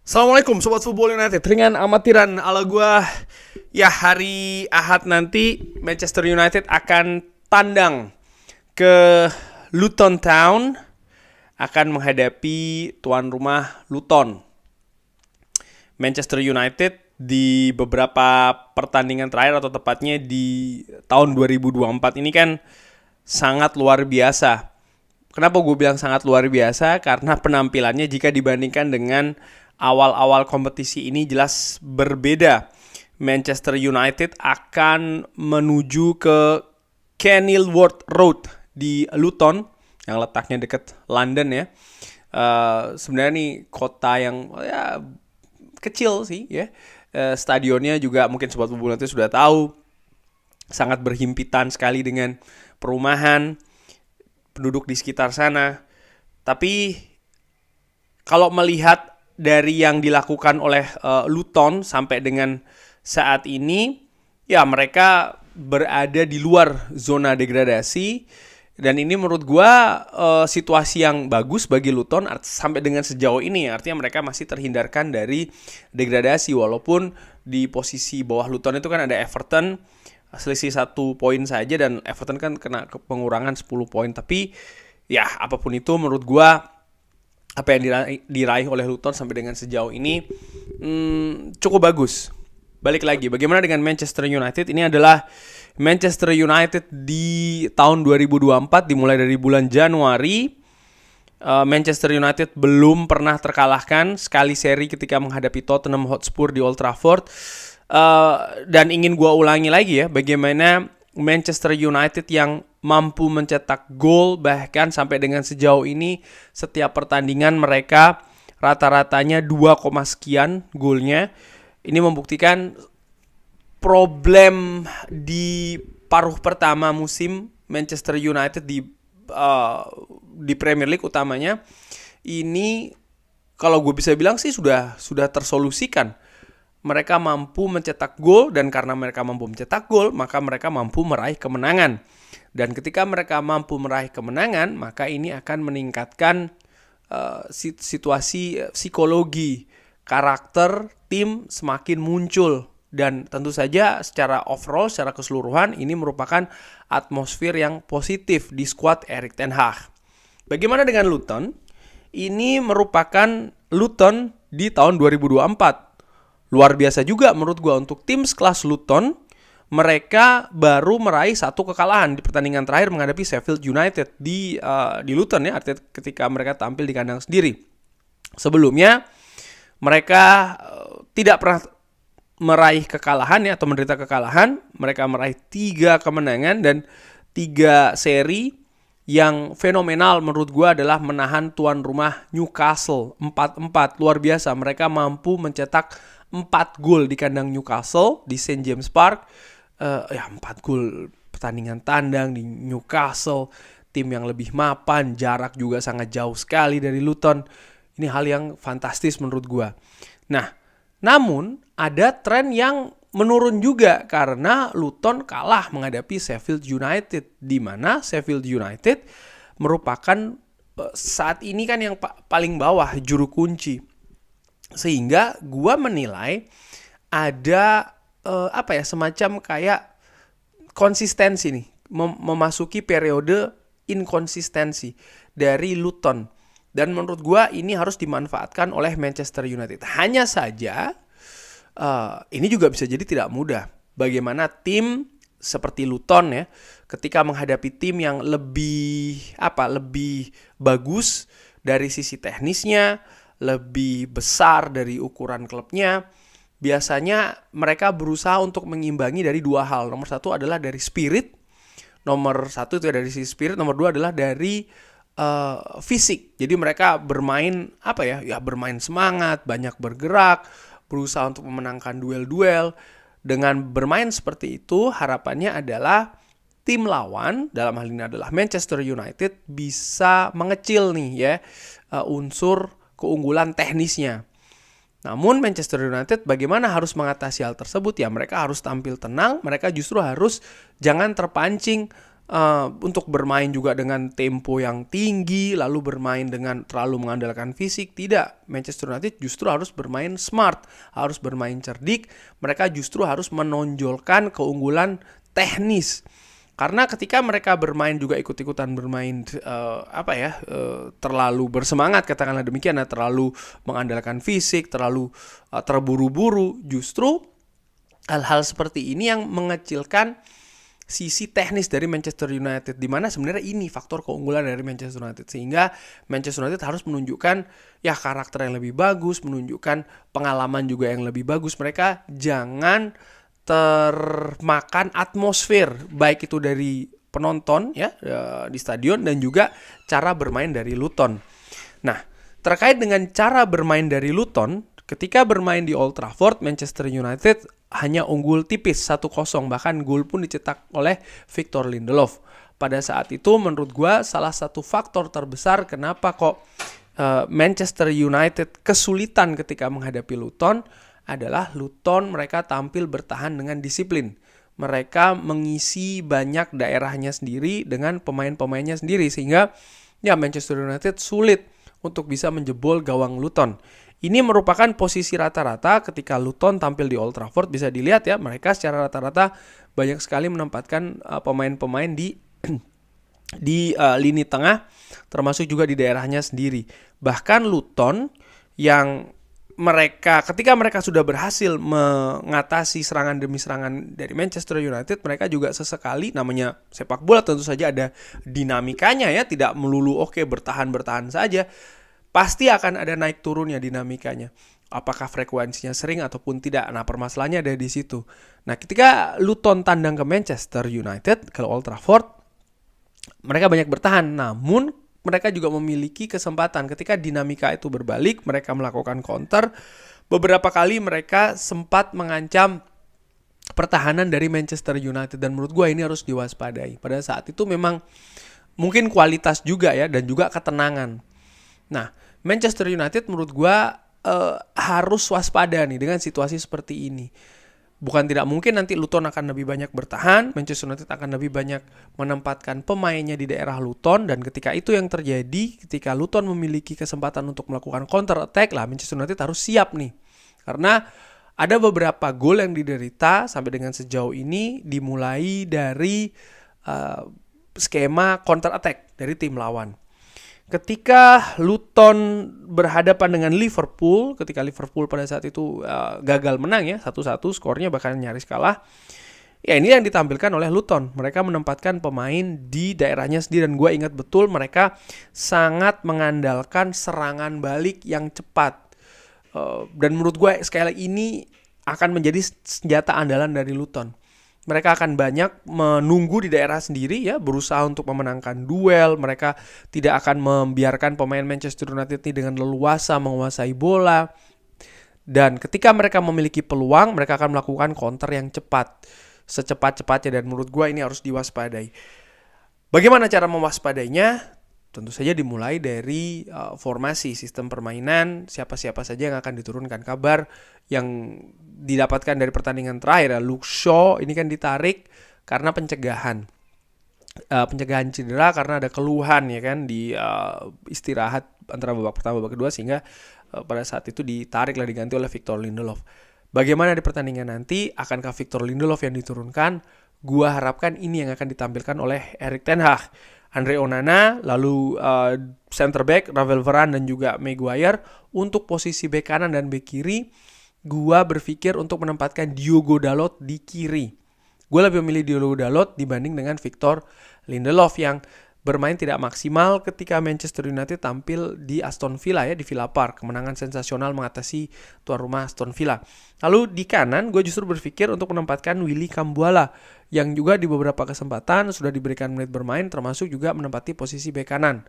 Assalamualaikum Sobat Football United. Ringan amatiran ala gua. Ya, hari Ahad nanti Manchester United akan tandang ke Luton Town, akan menghadapi tuan rumah Luton. Manchester United di beberapa pertandingan terakhir, atau tepatnya di tahun 2024 ini kan sangat luar biasa. Kenapa gue bilang sangat luar biasa? Karena penampilannya jika dibandingkan dengan awal-awal kompetisi ini jelas berbeda. Manchester United akan menuju ke Kenilworth Road di Luton, yang letaknya dekat London ya. Sebenarnya nih kota yang ya kecil sih ya. Stadionnya juga mungkin Sobat Football nanti sudah tahu, sangat berhimpitan sekali dengan perumahan, penduduk di sekitar sana. Tapi kalau melihat dari yang dilakukan oleh Luton sampai dengan saat ini, ya mereka berada di luar zona degradasi. Dan ini menurut gua situasi yang bagus bagi Luton sampai dengan sejauh ini. Artinya mereka masih terhindarkan dari degradasi. Walaupun di posisi bawah Luton itu kan ada Everton, selisih 1 poin saja, dan Everton kan kena pengurangan 10 poin. Tapi ya apapun itu, menurut gua apa yang diraih oleh Luton sampai dengan sejauh ini cukup bagus. Balik lagi, bagaimana dengan Manchester United? Ini adalah Manchester United di tahun 2024, dimulai dari bulan Januari. Manchester United belum pernah terkalahkan, sekali seri ketika menghadapi Tottenham Hotspur di Old Trafford. Dan ingin gue ulangi lagi ya, bagaimana Manchester United yang mampu mencetak gol, bahkan sampai dengan sejauh ini setiap pertandingan mereka rata-ratanya 2, sekian golnya. Ini membuktikan problem di paruh pertama musim Manchester United di Premier League utamanya ini, kalau gue bisa bilang sih sudah tersolusikan. Mereka mampu mencetak gol, dan karena mereka mampu mencetak gol, maka mereka mampu meraih kemenangan. Dan ketika mereka mampu meraih kemenangan, maka ini akan meningkatkan situasi psikologi, karakter tim semakin muncul. Dan tentu saja secara overall, secara keseluruhan, ini merupakan atmosfer yang positif di skuad Erik ten Hag. Bagaimana dengan Luton? Ini merupakan Luton di tahun 2024. Luar biasa juga menurut gue untuk tim sekelas Luton. Mereka baru meraih 1 kekalahan di pertandingan terakhir menghadapi Sheffield United di Luton ya, artinya ketika mereka tampil di kandang sendiri. Sebelumnya mereka tidak pernah meraih kekalahan ya, atau menderita kekalahan. Mereka meraih 3 kemenangan dan 3 seri. Yang fenomenal menurut gue adalah menahan tuan rumah Newcastle 4-4. Luar biasa, mereka mampu mencetak 4 gol di kandang Newcastle di St. James Park. 4 gol pertandingan tandang di Newcastle, tim yang lebih mapan, jarak juga sangat jauh sekali dari Luton. Ini hal yang fantastis menurut gue. Nah, namun ada tren yang menurun juga karena Luton kalah menghadapi Sheffield United, di mana Sheffield United merupakan saat ini kan yang paling bawah, juru kunci. Sehingga gua menilai ada semacam kayak konsistensi nih, memasuki periode inkonsistensi dari Luton. Dan menurut gua ini harus dimanfaatkan oleh Manchester United. Hanya saja ini juga bisa jadi tidak mudah. Bagaimana tim seperti Luton ya, ketika menghadapi tim yang lebih bagus dari sisi teknisnya, lebih besar dari ukuran klubnya, biasanya mereka berusaha untuk mengimbangi dari 2 hal. Nomor 1 adalah dari spirit. Nomor 1 itu dari sisi spirit. Nomor 2 adalah dari fisik. Jadi mereka bermain bermain semangat, banyak bergerak, berusaha untuk memenangkan duel-duel. Dengan bermain seperti itu, harapannya adalah tim lawan, dalam hal ini adalah Manchester United, bisa mengecil nih ya unsur keunggulan teknisnya. Namun Manchester United bagaimana harus mengatasi hal tersebut? Ya mereka harus tampil tenang, mereka justru harus jangan terpancing untuk bermain juga dengan tempo yang tinggi, lalu bermain dengan terlalu mengandalkan fisik. Tidak, Manchester United justru harus bermain smart, harus bermain cerdik. Mereka justru harus menonjolkan keunggulan teknis. Karena ketika mereka bermain juga ikut-ikutan bermain terlalu bersemangat, katakanlah demikian, terlalu mengandalkan fisik, terlalu terburu-buru, justru hal-hal seperti ini yang mengecilkan sisi teknis dari Manchester United, di mana sebenarnya ini faktor keunggulan dari Manchester United, sehingga Manchester United harus menunjukkan ya karakter yang lebih bagus, menunjukkan pengalaman juga yang lebih bagus. Mereka jangan termakan atmosfer, baik itu dari penonton ya di stadion dan juga cara bermain dari Luton. Nah, terkait dengan cara bermain dari Luton, ketika bermain di Old Trafford, Manchester United hanya unggul tipis 1-0, bahkan gol pun dicetak oleh Victor Lindelof. Pada saat itu menurut gue salah satu faktor terbesar kenapa kok Manchester United kesulitan ketika menghadapi Luton adalah Luton mereka tampil bertahan dengan disiplin. Mereka mengisi banyak daerahnya sendiri dengan pemain-pemainnya sendiri, sehingga ya Manchester United sulit untuk bisa menjebol gawang Luton. Ini merupakan posisi rata-rata ketika Luton tampil di Old Trafford. Bisa dilihat ya, mereka secara rata-rata banyak sekali menempatkan pemain-pemain di lini tengah, termasuk juga di daerahnya sendiri. Bahkan Luton yang ketika mereka sudah berhasil mengatasi serangan demi serangan dari Manchester United, mereka juga sesekali, namanya sepak bola tentu saja ada dinamikanya ya, tidak melulu bertahan saja. Pasti akan ada naik turunnya dinamikanya. Apakah frekuensinya sering ataupun tidak. Nah, permasalahannya ada di situ. Nah, ketika Luton tandang ke Manchester United, ke Old Trafford, mereka banyak bertahan. Namun, mereka juga memiliki kesempatan. Ketika dinamika itu berbalik, mereka melakukan counter. Beberapa kali mereka sempat mengancam pertahanan dari Manchester United. Dan menurut gue ini harus diwaspadai. Pada saat itu memang mungkin kualitas juga ya, dan juga ketenangan. Nah, Manchester United menurut gue harus waspada nih dengan situasi seperti ini. Bukan tidak mungkin nanti Luton akan lebih banyak bertahan, Manchester United akan lebih banyak menempatkan pemainnya di daerah Luton, dan ketika itu yang terjadi, ketika Luton memiliki kesempatan untuk melakukan counter attack, lah Manchester United harus siap nih. Karena ada beberapa gol yang diderita sampai dengan sejauh ini dimulai dari skema counter attack dari tim lawan. Ketika Luton berhadapan dengan Liverpool, ketika Liverpool pada saat itu gagal menang ya, 1-1 skornya bahkan nyaris kalah. Ya ini yang ditampilkan oleh Luton. Mereka menempatkan pemain di daerahnya sendiri, dan gue ingat betul mereka sangat mengandalkan serangan balik yang cepat. Dan menurut gue sekali lagi ini akan menjadi senjata andalan dari Luton. Mereka akan banyak menunggu di daerah sendiri ya, berusaha untuk memenangkan duel. Mereka tidak akan membiarkan pemain Manchester United ini dengan leluasa menguasai bola. Dan ketika mereka memiliki peluang, mereka akan melakukan counter yang cepat, secepat-cepatnya, dan menurut gue ini harus diwaspadai. Bagaimana cara mewaspadainya? Tentu saja dimulai dari formasi, sistem permainan, siapa-siapa saja yang akan diturunkan. Kabar yang didapatkan dari pertandingan terakhir, Luke Shaw ini kan ditarik karena pencegahan cedera, karena ada keluhan ya kan di istirahat antara babak pertama babak kedua, sehingga pada saat itu ditarik lah, diganti oleh Victor Lindelof. Bagaimana di pertandingan nanti, akankah Victor Lindelof yang diturunkan? Gua harapkan ini yang akan ditampilkan oleh Erik ten Hag. Andre Onana, lalu center back Ravel Varane dan juga Maguire. Untuk posisi bek kanan dan bek kiri, gua berpikir untuk menempatkan Diogo Dalot di kiri. Gua lebih memilih Diogo Dalot dibanding dengan Victor Lindelof yang bermain tidak maksimal ketika Manchester United tampil di Aston Villa ya, di Villa Park. Kemenangan sensasional mengatasi tuan rumah Aston Villa. Lalu di kanan gue justru berpikir untuk menempatkan Willy Kambuala yang juga di beberapa kesempatan sudah diberikan menit bermain, termasuk juga menempati posisi bek kanan.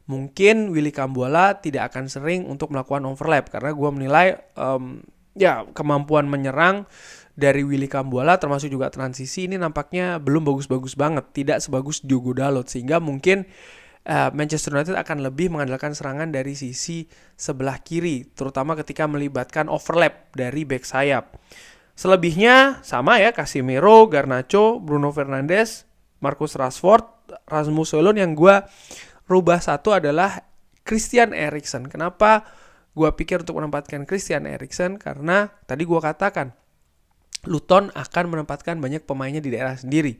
Mungkin Willy Kambuala tidak akan sering untuk melakukan overlap, karena gue menilai kemampuan menyerang dari Willy Kambuala termasuk juga transisi ini nampaknya belum bagus-bagus banget, tidak sebagus Diogo Dalot, sehingga mungkin Manchester United akan lebih mengandalkan serangan dari sisi sebelah kiri, terutama ketika melibatkan overlap dari bek sayap. Selebihnya sama ya, Casemiro, Garnacho, Bruno Fernandes, Marcus Rashford, Rasmus Højlund. Yang gue rubah satu adalah Christian Eriksen. Kenapa gue pikir untuk menempatkan Christian Eriksen? Karena tadi gue katakan Luton akan menempatkan banyak pemainnya di daerah sendiri.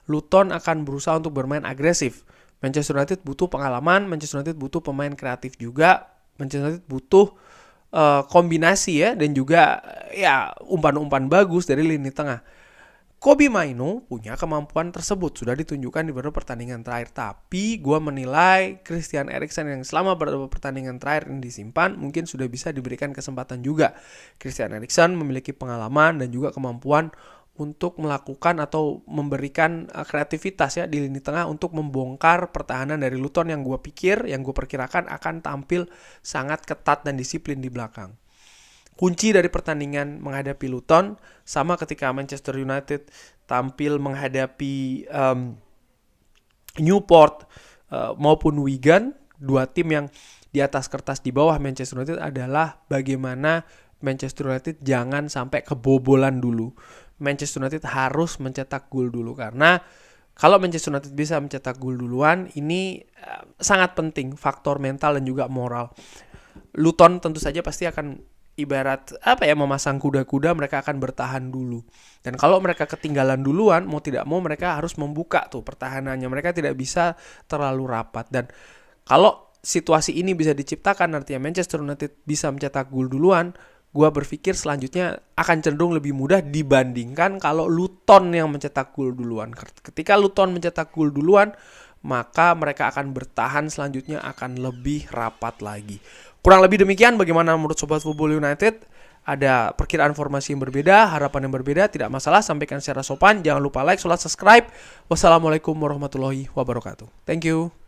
Luton akan berusaha untuk bermain agresif. Manchester United butuh pengalaman, Manchester United butuh pemain kreatif juga, Manchester United butuh kombinasi ya, dan juga ya umpan-umpan bagus dari lini tengah. Kobbie Mainoo punya kemampuan tersebut, sudah ditunjukkan di beberapa pertandingan terakhir. Tapi gue menilai Christian Eriksen yang selama beberapa pertandingan terakhir ini disimpan, mungkin sudah bisa diberikan kesempatan juga. Christian Eriksen memiliki pengalaman dan juga kemampuan untuk melakukan atau memberikan kreativitas ya di lini tengah untuk membongkar pertahanan dari Luton yang gue perkirakan akan tampil sangat ketat dan disiplin di belakang. Kunci dari pertandingan menghadapi Luton sama ketika Manchester United tampil menghadapi Newport maupun Wigan, dua tim yang di atas kertas di bawah Manchester United, adalah bagaimana Manchester United jangan sampai kebobolan dulu. Manchester United harus mencetak gol dulu, karena kalau Manchester United bisa mencetak gol duluan, ini sangat penting, faktor mental dan juga moral. Luton tentu saja pasti akan ibarat memasang kuda-kuda, mereka akan bertahan dulu. Dan kalau mereka ketinggalan duluan, mau tidak mau mereka harus membuka tuh pertahanannya. Mereka tidak bisa terlalu rapat. Dan kalau situasi ini bisa diciptakan, artinya Manchester United bisa mencetak gol duluan, gue berpikir selanjutnya akan cenderung lebih mudah dibandingkan kalau Luton yang mencetak gol duluan. Ketika Luton mencetak gol duluan, maka mereka akan bertahan selanjutnya akan lebih rapat lagi. Kurang lebih demikian bagaimana menurut Sobat Football United. Ada perkiraan formasi yang berbeda, harapan yang berbeda, tidak masalah, sampaikan secara sopan. Jangan lupa like, subscribe. Wassalamualaikum warahmatullahi wabarakatuh. Thank you.